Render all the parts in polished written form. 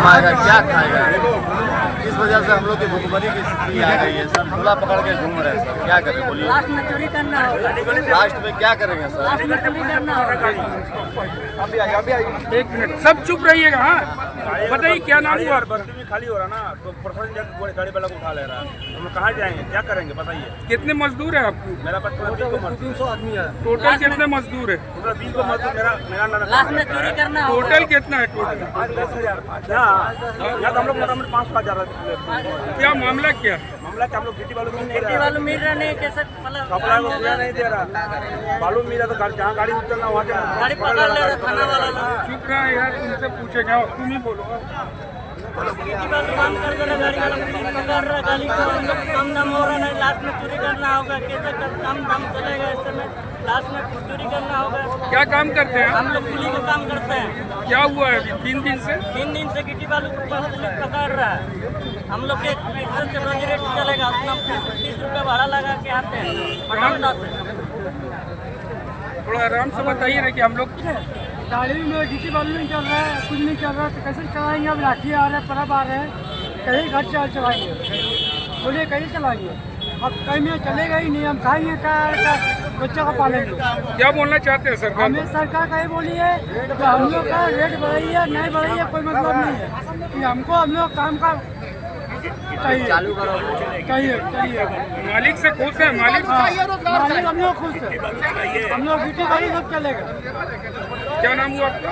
कमाएगा, क्या खाएगा। इस वजह से हम लोग की भुखमरी की स्थिति आ गई है सर। झोला पकड़ के घूम रहे हैं सर, क्या करें बोलिए। लास्ट में चोरी करना होगा। लास्ट में क्या करेंगे सर। लास्ट में चोरी करना होगा। एक मिनट, सब चुप रहिएगा। हाँ बताइए क्या नाम हुआ। खाली हो रहा ना तो प्रशासन जाकर गाड़ी वाला को उठा ले रहा है। हम कहाँ जाएंगे, क्या करेंगे बताइए। कितने मजदूर है आपको। मेरा पास 300 आदमी है। टोटल कितने मजदूर है। 20 को मजदूर मेरा लास्ट में चोरी करना होगा। टोटल कितना है टोटल। 10,000 यहाँ तो हम लोग मोटा मोटी 500 जा रहा है। क्या मामला क्या मामला क्या हम लोग गिट्टी बालू मिल नहीं गिट्टी रहा वालों मिल रहा नहीं, कैसे सप्लाई को पूरा नहीं दे रहा। बालू मिल रहा तो जहाँ गाड़ी उतरना वहाँ गाड़ी पकड़ ले रहा थाना वाला लोग। चुप रहा है यार, तुमसे पूछेगा तुम ही बोलो। गिट्टी वाला काम कर देना, गाड़ी वाला पुलिस पकड़ रहा, गाड़ी को हम लोग कम दाम हो रहा है। लास्ट में चोरी करना होगा, कैसे कम दाम चलेगा इस समय। लास्ट में चोरी करना होगा। क्या काम करते हैं हम लोग पुलिस का काम करते हैं। क्या हुआ है अभी 3 दिन से। 3 दिन से गिट्टी वालों को पुलिस पकड़ रहा है। हम लोग के पैसे से रोज रेट चलेगा, उतना 30 रुपया भाड़ा लगा के आते हैं पटौदा से। थोड़ा आराम से बताइए ना कि हम लोग गाड़ी में गिट्टी बालू नहीं चल रहा है, कुछ नहीं चल रहा, तो कैसे चलाएंगे। अब राखी आ रहे हैं, पर्व आ रहे हैं, कहीं घर चलाएंगे। बोलिए कहीं चलाएंगे, अब कहीं में चलेगा ही नहीं। हम खाएंगे क्या, बच्चों को पालेंगे। क्या बोलना चाहते हैं सरकार। हमें सरकार का ही बोलिए तो हम लोग का रेट बढ़ाइए, नहीं बढ़ाइए कोई मतलब नहीं है कि हमको हम लोग काम का चाहिए। चाहिए मालिक से खुश है। मालिक मालिक हम लोग खुश है। हम लोग गिट्टी गाड़ी सब चलेगा। क्या नाम हुआ आपका।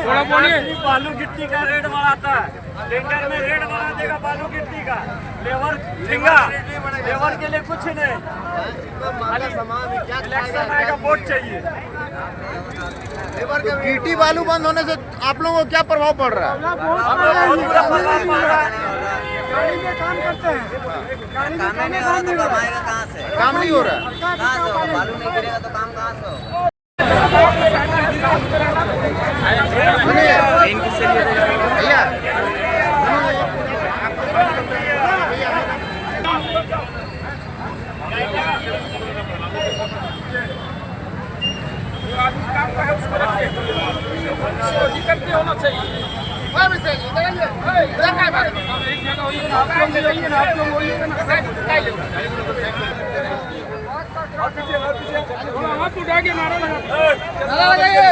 थोड़ा बोलिए। बालू गिट्टी का रेट बढ़ाता है, टेंडर में रेट बढ़ा देगा बालू गिट्टी का। लेबर झिंगा, लेबर के लिए कुछ नहीं। इलेक्शन आएगा, वोट चाहिए। गिट्टी बालू बंद होने से आप लोगों को क्या प्रभाव पड़ रहा है। बहुत बुरा प्रभाव पड़ रहा है। गाड़ी में काम करते हैं, गाड़ी में काम नहीं हो रहा है। कहाँ से काम नहीं हो रहा है। बालू नहीं गिरेगा तो काम कहाँ से हो। भैया दिक्कत नहीं होना चाहिए। हाथ उठा के नारा लगाइए।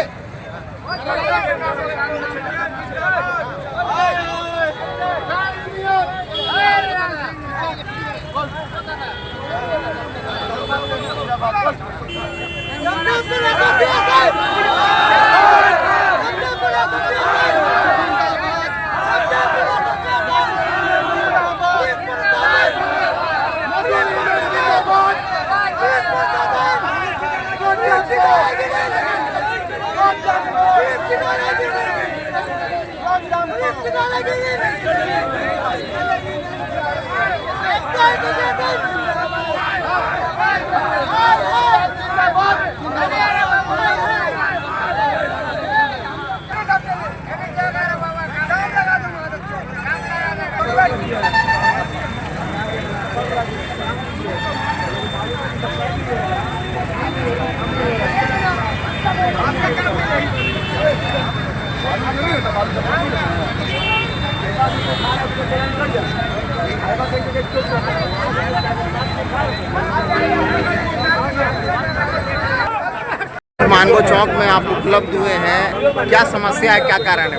मानगो चौक में आप उपलब्ध हुए हैं, क्या समस्या है, क्या कारण है।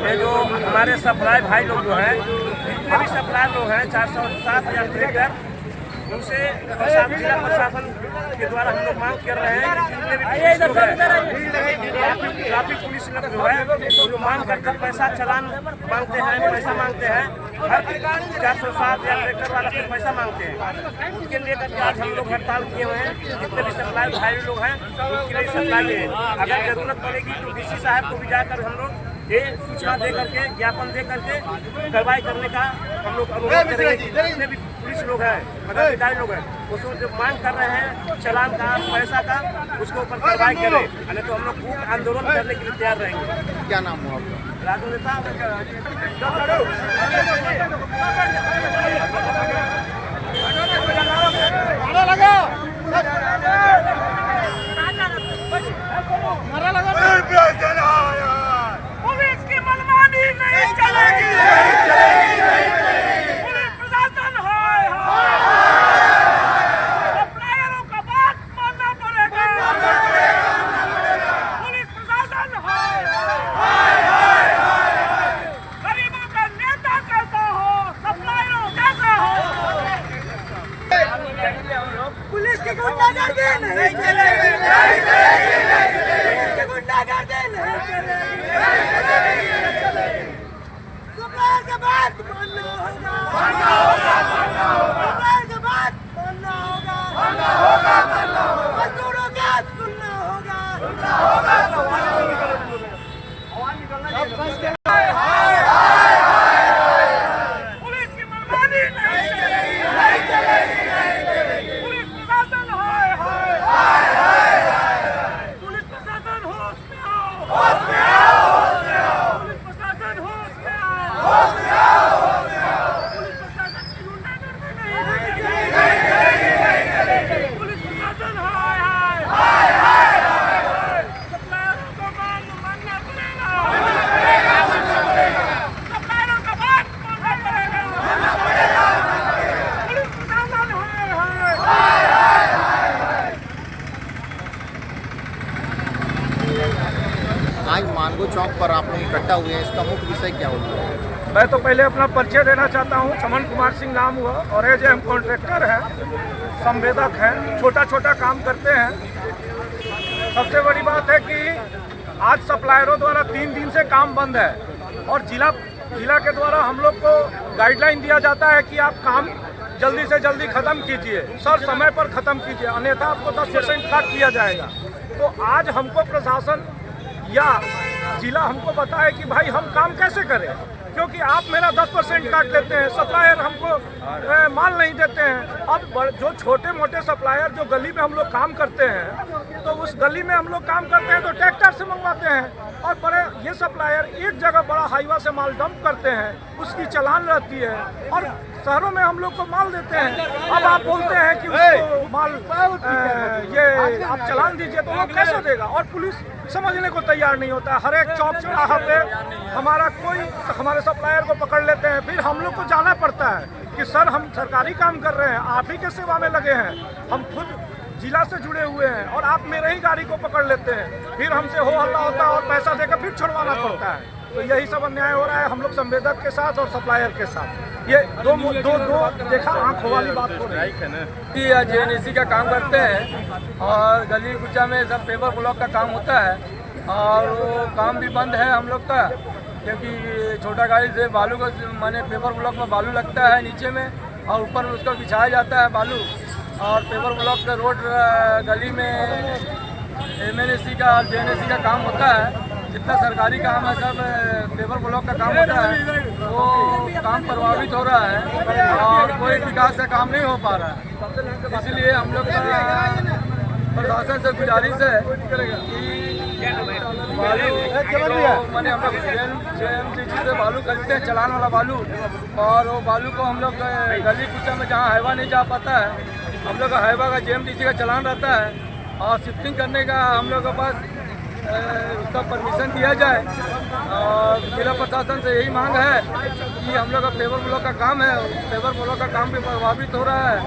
ये जो हमारे सप्लाई भाई लोग जो हैं, जितने भी सप्लाई लोग हैं 407,000 ट्रैक्टर, उनसे जिला प्रशासन के द्वारा हम लोग मांग कर रहे हैं कि जितने भी ट्रैफिक पुलिस लोग जो है वो लोग मांग करके पैसा चलान मांगते हैं, पैसा मांगते हैं। हर 407,000 ट्रैक्टर वाला से पैसा मांगते हैं। उसके लिए करके आज हम लोग हड़ताल किए हुए हैं। जितने भी सप्लाई भाई लोग हैं उनके लिए सप्लाई है। अगर जरूरत पड़ेगी तो डीसी साहब को भी जाकर हम लोग ये सूचना दे करके, ज्ञापन दे करके कार्रवाई करने का हम लोग अनुरोध करेंगे। जितने भी पुलिस लोग हैं, पदाधिकारी लोग हैं, उसको जो मांग कर रहे हैं चालान का, पैसा का, उसके ऊपर कार्रवाई करें, नहीं तो हम लोग भूख आंदोलन करने के लिए तैयार रहेंगे। क्या नाम हुआ आपका। राजनेता लगा नहीं चलेगी। सप्लायर के बात मानना होगा, सप्लायर के बात मानना होगा, मजदूरों का सुनना होगा। पुलिस की मनमानी नहीं चलेगी, पुलिस प्रशासन हाय हाय, पुलिस प्रशासन होश में आओ, पुलिस प्रशासन होश में आओ, पुलिस प्रशासन की गुंडागर्दी नहीं चलेगी, पुलिस प्रशासन हाय हाय, सप्लायरों को मानना पड़ेगा, सप्लायरों का बात मानना पड़ेगा, पुलिस प्रशासन हाय आज मानगो चौक पर आपने इकट्ठा हुए हैं, इसका मुख्य विषय क्या होगा? मैं तो पहले अपना परिचय देना चाहता हूँ। चमन कुमार सिंह नाम हुआ और एज हम कॉन्ट्रैक्टर हैं, संवेदक हैं, छोटा छोटा काम करते हैं। सबसे बड़ी बात है कि आज सप्लायरों द्वारा 3 दिन से काम बंद है और जिला के द्वारा हम लोग को गाइडलाइन दिया जाता है कि आप काम जल्दी से जल्दी ख़त्म कीजिए सर, समय पर ख़त्म कीजिए, अन्यथा आपको 10% काट दिया जाएगा। तो आज हमको प्रशासन या जिला हमको बताए कि भाई हम काम कैसे करें, क्योंकि आप मेरा 10% काट लेते हैं, सप्लायर हमको माल नहीं देते हैं। अब जो छोटे मोटे सप्लायर जो गली में हम लोग काम करते हैं, तो उस गली में हम लोग काम करते हैं तो ट्रैक्टर से मंगवाते हैं, और बड़े ये सप्लायर एक जगह बड़ा हाईवा से माल डंप करते हैं, उसकी चालान रहती है और शहरों में हम लोग को माल देते हैं। अब आप बोलते हैं कि उसको माल ये आप चालान दीजिए, तो वो कैसे देगा? और पुलिस समझने को तैयार नहीं होता है। हर एक चौक चौराहा पे हमारे सप्लायर को पकड़ लेते हैं, फिर हम लोग को जाना पड़ता है कि सर हम सरकारी काम कर रहे हैं, आप ही के सेवा में लगे हैं, हम खुद जिला से जुड़े हुए हैं और आप मेरे ही गाड़ी को पकड़ लेते हैं, फिर हमसे हो हल्ला होता है और पैसा देकर फिर छुड़वाना पड़ता है। तो यही सब अन्याय हो रहा है हम लोग संवेदक के साथ और सप्लायर के साथ। ये दो देखा आंखों वाली बात हो रही है ना कि JNEC का काम करते हैं और गली कुचा में सब पेपर ब्लॉक का काम होता है और वो काम भी बंद है हम लोग का, क्योंकि छोटा गाड़ी से बालू को माने पेपर ब्लॉक में बालू लगता है नीचे में और ऊपर में उसको बिछाया जाता है बालू, और पेपर ब्लॉक का रोड गली में MNEC का और JNEC का काम होता है। जितना सरकारी काम है सब पेपर ब्लॉक का काम होता है, वो काम प्रभावित हो रहा है और कोई विकास का काम नहीं हो पा रहा है। इसलिए हम लोग का प्रशासन से गुजारिश है कि बालू मैंने हम लोग JMTC से बालू खरीदते हैं, चलान वाला बालू, और वो बालू को हम लोग गली कुचा में जहाँ हाईवा नहीं जा पाता है, हम लोग का हाईवा का JMTC का चलान रहता है और शिफ्टिंग करने का हम लोग के पास उसका परमिशन दिया जाए। और जिला प्रशासन से यही मांग है कि हम लोग का पेपर ब्लॉक का काम है, पेपर ब्लॉक का काम भी प्रभावित हो रहा है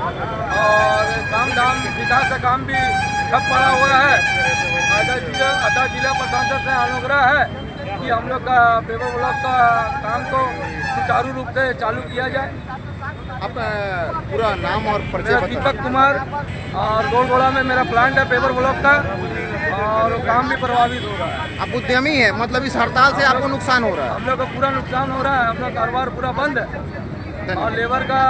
और काम धाम विकास का काम भी ठप पड़ा हुआ है। अतः जिला प्रशासन से अनुग्रह है कि हम लोग का पेपर ब्लॉक का काम को सुचारू रूप से चालू किया जाए। आपका पूरा नाम और परिचय? दीपक कुमार और गोलगोला में मेरा प्लांट है पेपर ब्लॉक का और काम भी प्रभावित हो रहा है। आप उद्यमी है, मतलब इस हड़ताल से आपको नुकसान हो रहा है? हम लोग का पूरा नुकसान हो रहा है, हम लोग कारोबार पूरा बंद है और लेबर का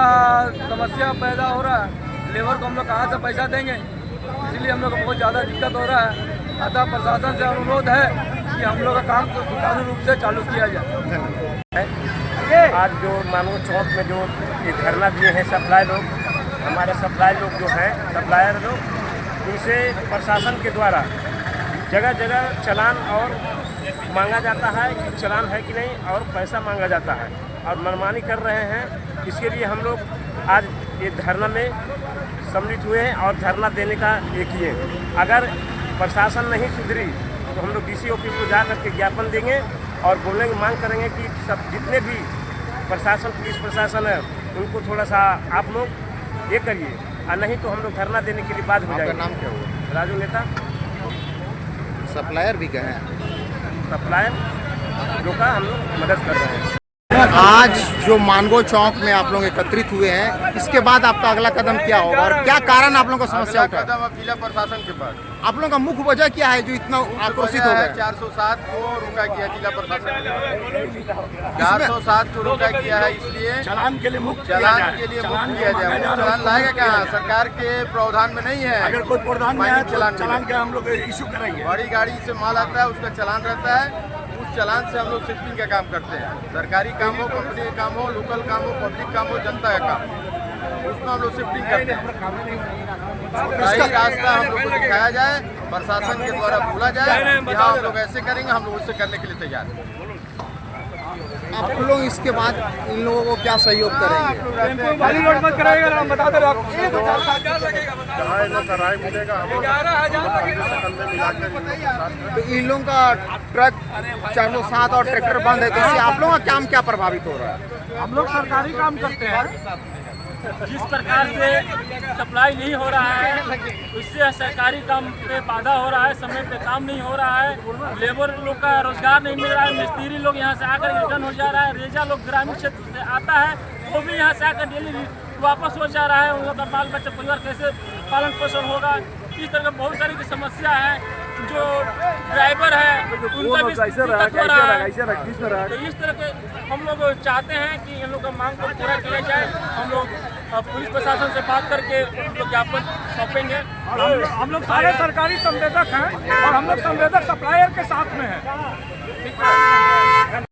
समस्या पैदा हो रहा है। लेबर को हम लोग कहाँ से पैसा देंगे, इसलिए हम लोग को बहुत ज़्यादा दिक्कत हो रहा है। अतः प्रशासन से अनुरोध है कि हम लोग का काम को सुचारू रूप से चालू किया जाए। आज जो मानगो चौक में जो ये धरना दिए हैं सप्लाई लोग, हमारे सप्लाई लोग जो हैं सप्लायर लोग, उनसे प्रशासन के द्वारा जगह जगह चालान और मांगा जाता है कि चालान है कि नहीं, और पैसा मांगा जाता है और मनमानी कर रहे हैं। इसके लिए हम लोग आज ये धरना में सम्मिलित हुए हैं और धरना देने का ये किए। अगर प्रशासन नहीं सुधरी तो हम लोग DC ऑफिस को जा करके ज्ञापन देंगे और बोलेंगे, मांग करेंगे कि सब जितने भी प्रशासन पुलिस प्रशासन है उनको थोड़ा सा आप लोग ये करिए, और नहीं तो हम लोग धरना देने के लिए बाध्य हो जाएंगे। आपका नाम क्या हुआ? राजू नेता। सप्लायर भी कहें? सप्लायर जो का हम लोग मदद कर रहे हैं। आज जो मानगो चौक में आप लोग एकत्रित हुए हैं, इसके बाद आपका अगला कदम क्या होगा और क्या कारण आप लोगों को समस्या अगला उठा? कदम अब जिला प्रशासन के पास। आप लोगों का मुख्य वजह क्या है जो इतना आक्रोशित हो गए? 407 को रोका गया जिला प्रशासन ने, 407 को रोका गया है, इसलिए चालान के लिए मुक्त चालान के लिए मुक्त किया जाए। चालान लाएगा क्या? सरकार के प्रावधान में नहीं है। अगर कोई प्रावधान में है तो चालान चालान का हम लोग इशू करेंगे। बड़ी गाड़ी से माल आता है, उसका चालान रहता है, उस चालान से हम लोग शिफ्टिंग का काम करते हैं। सरकारी काम हो, कंपनी का काम हो, लोकल काम हो, पब्लिक काम हो, जनता का काम, उसमें हम लोग शिफ्टिंग करते हैं। सही रास्ता हम लोग को दिखाया जाए, प्रशासन के द्वारा बोला जाए कि हाँ हम लोग ऐसे करेंगे, हम लोग उससे करने के लिए तैयार हैं। आप लोग इसके बाद इन लोगों को क्या सहयोग करेंगे? गाड़ी रोड मत कराएगा, हम बता दे रहे तो इन लोगों का ट्रक 407 और ट्रैक्टर बंद है, तो इससे आप लोगों का काम क्या प्रभावित हो रहा है? हम लोग सरकारी काम करते हैं। जिस प्रकार से सप्लाई नहीं हो रहा है, उससे सरकारी काम पे बाधा हो रहा है, समय पे काम नहीं हो रहा है, लेबर लोग का रोजगार नहीं मिल रहा है, मिस्त्री लोग यहाँ से आकर रिटर्न हो जा रहा है, रेजा लोग ग्रामीण क्षेत्र से आता है वो भी यहाँ से आकर डेली वापस हो जा रहा है। उन लोग का बाल बच्चा परिवार कैसे पालन पोषण होगा? इस तरह का बहुत सारी की समस्या है। जो ड्राइवर है उनका भी दिक्कत हो रहा है। तो इस तरह के हम लोग चाहते हैं कि इन लोग का मांग को पूरा किया जाए। हम लोग पुलिस प्रशासन से बात करके उनको ज्ञापन सौंपेंगे। हम लोग सारे सरकारी संवेदक हैं और हम लोग संवेदक सप्लायर के साथ में हैं।